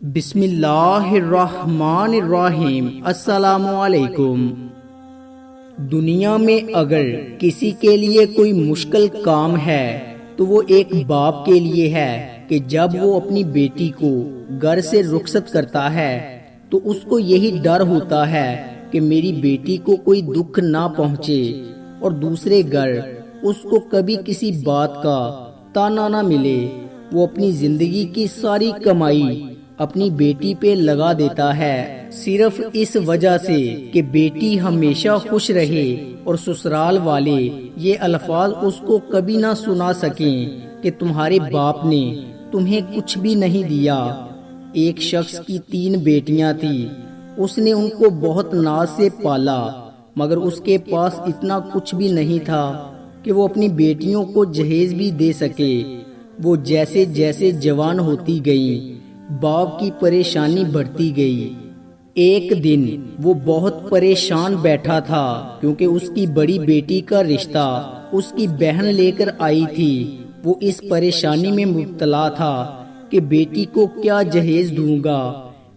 بسم اللہ الرحمن الرحیم۔ السلام علیکم۔ دنیا میں اگر کسی کے لیے کوئی مشکل کام ہے تو وہ ایک باپ کے لیے ہے کہ جب وہ اپنی بیٹی کو گھر سے رخصت کرتا ہے تو اس کو یہی ڈر ہوتا ہے کہ میری بیٹی کو کوئی دکھ نہ پہنچے اور دوسرے گھر اس کو کبھی کسی بات کا تانا نہ ملے۔ وہ اپنی زندگی کی ساری کمائی اپنی بیٹی پہ لگا دیتا ہے، صرف اس وجہ سے کہ بیٹی ہمیشہ خوش رہے اور سسرال والے یہ الفاظ اس کو کبھی نہ سنا سکیں کہ تمہارے باپ نے تمہیں کچھ بھی نہیں دیا۔ ایک شخص کی 3 بیٹیاں تھیں، اس نے ان کو بہت ناز سے پالا، مگر اس کے پاس اتنا کچھ بھی نہیں تھا کہ وہ اپنی بیٹیوں کو جہیز بھی دے سکے۔ وہ جیسے جیسے جوان ہوتی گئیں، باپ کی پریشانی بڑھتی گئی۔ ایک دن وہ بہت پریشان بیٹھا تھا کیونکہ اس کی بڑی بیٹی کا رشتہ اس کی بہن لے کر آئی تھی۔ وہ اس پریشانی میں مبتلا تھا کہ بیٹی کو کیا جہیز دوں گا،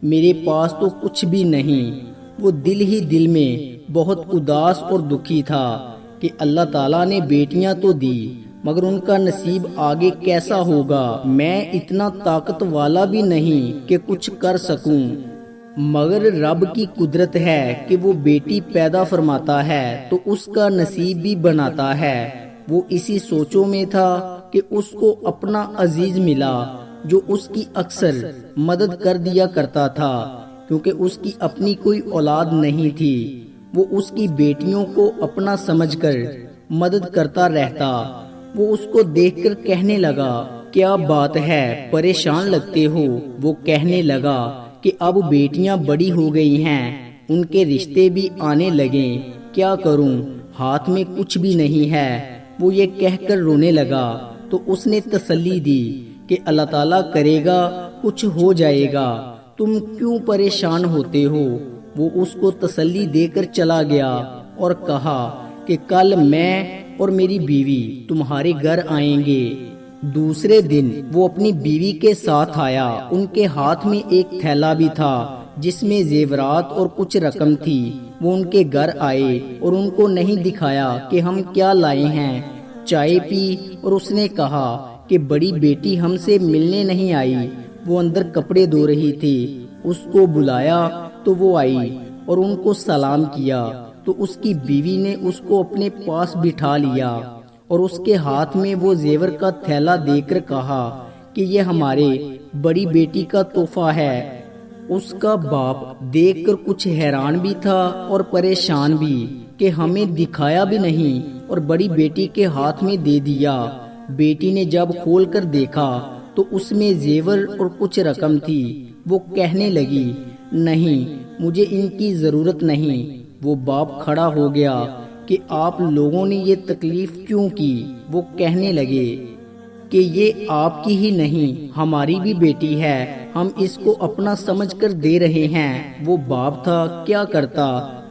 میرے پاس تو کچھ بھی نہیں۔ وہ دل ہی دل میں بہت اداس اور دکھی تھا کہ اللہ تعالیٰ نے بیٹیاں تو دی مگر ان کا نصیب آگے کیسا ہوگا۔ میں اتنا طاقت والا بھی نہیں کہ کچھ کر سکوں، مگر رب کی قدرت ہے کہ وہ بیٹی پیدا فرماتا ہے تو اس کا نصیب بھی بناتا ہے۔ وہ اسی سوچوں میں تھا کہ اس کو اپنا عزیز ملا جو اس کی اکثر مدد کر دیا کرتا تھا، کیونکہ اس کی اپنی کوئی اولاد نہیں تھی۔ وہ اس کی بیٹیوں کو اپنا سمجھ کر مدد کرتا رہتا۔ وہ اس کو دیکھ کر کہنے لگا، کیا بات ہے، پریشان لگتے ہو؟ وہ کہنے لگا کہ اب بیٹیاں بڑی ہو گئی ہیں، ان کے رشتے بھی آنے لگے، کیا کروں، ہاتھ میں کچھ بھی نہیں ہے۔ وہ یہ کہہ کر رونے لگا تو اس نے تسلی دی کہ اللہ تعالیٰ کرے گا، کچھ ہو جائے گا، تم کیوں پریشان ہوتے ہو۔ وہ اس کو تسلی دے کر چلا گیا اور کہا کہ کل میں اور میری بیوی تمہارے گھر آئیں گے۔ دوسرے دن وہ اپنی بیوی کے ساتھ آیا۔ ان کے ہاتھ میں ایک تھیلا بھی تھا جس میں زیورات اور کچھ رقم تھی۔ وہ ان کے گھر آئے اور ان کو نہیں دکھایا کہ ہم کیا لائے ہیں۔ چائے پی اور اس نے کہا کہ بڑی بیٹی ہم سے ملنے نہیں آئی، وہ اندر کپڑے دھو رہی تھی۔ اس کو بلایا تو وہ آئی اور ان کو سلام کیا تو اس کی بیوی نے اس کو اپنے پاس بٹھا لیا اور اس کے ہاتھ میں وہ زیور کا تھیلا دے کر کہا کہ یہ ہمارے بڑی بیٹی کا تحفہ ہے۔ اس کا باپ دیکھ کر کچھ حیران بھی تھا اور پریشان بھی کہ ہمیں دکھایا بھی نہیں اور بڑی بیٹی کے ہاتھ میں دے دیا۔ بیٹی نے جب کھول کر دیکھا تو اس میں زیور اور کچھ رقم تھی۔ وہ کہنے لگی، نہیں، مجھے ان کی ضرورت نہیں۔ وہ باپ کھڑا ہو گیا کہ آپ لوگوں نے یہ تکلیف کیوں کی؟ وہ کہنے لگے کہ یہ آپ کی ہی نہیں، ہماری بھی بیٹی ہے، ہم اس کو اپنا سمجھ کر دے رہے ہیں۔ وہ باپ تھا، کیا کرتا،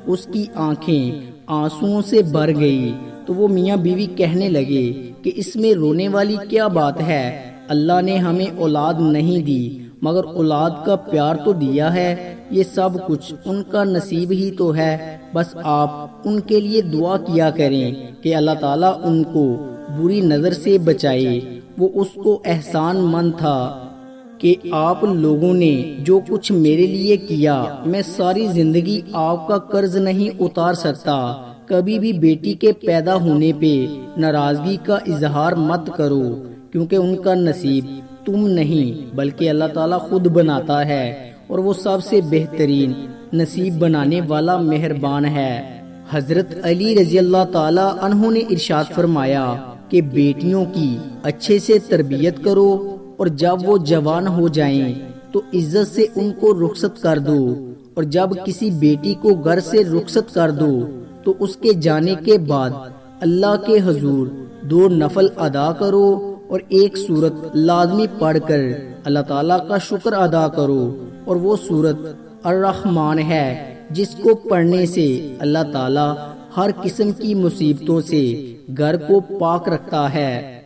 اس کی آنکھیں آنسوؤں سے بھر گئی تو وہ میاں بیوی کہنے لگے کہ اس میں رونے والی کیا بات ہے، اللہ نے ہمیں اولاد نہیں دی مگر اولاد کا پیار تو دیا ہے، یہ سب کچھ ان کا نصیب ہی تو ہے، بس آپ ان کے لیے دعا کیا کریں کہ اللہ تعالیٰ ان کو بری نظر سے بچائے۔ وہ اس کو احسان مند تھا کہ آپ لوگوں نے جو کچھ میرے لیے کیا، میں ساری زندگی آپ کا قرض نہیں اتار سکتا۔ کبھی بھی بیٹی کے پیدا ہونے پہ ناراضگی کا اظہار مت کرو، کیونکہ ان کا نصیب تم نہیں بلکہ اللہ تعالیٰ خود بناتا ہے اور وہ سب سے بہترین نصیب بنانے والا مہربان ہے۔ حضرت علی رضی اللہ تعالیٰ عنہ نے ارشاد فرمایا کہ بیٹیوں کی اچھے سے تربیت کرو اور جب وہ جوان ہو جائیں تو عزت سے ان کو رخصت کر دو، اور جب کسی بیٹی کو گھر سے رخصت کر دو تو اس کے جانے کے بعد اللہ کے حضور 2 نفل ادا کرو اور ایک سورت لازمی پڑھ کر اللہ تعالیٰ کا شکر ادا کرو، اور وہ سورت الرحمن ہے جس کو پڑھنے سے اللہ تعالیٰ ہر قسم کی مصیبتوں سے گھر کو پاک رکھتا ہے۔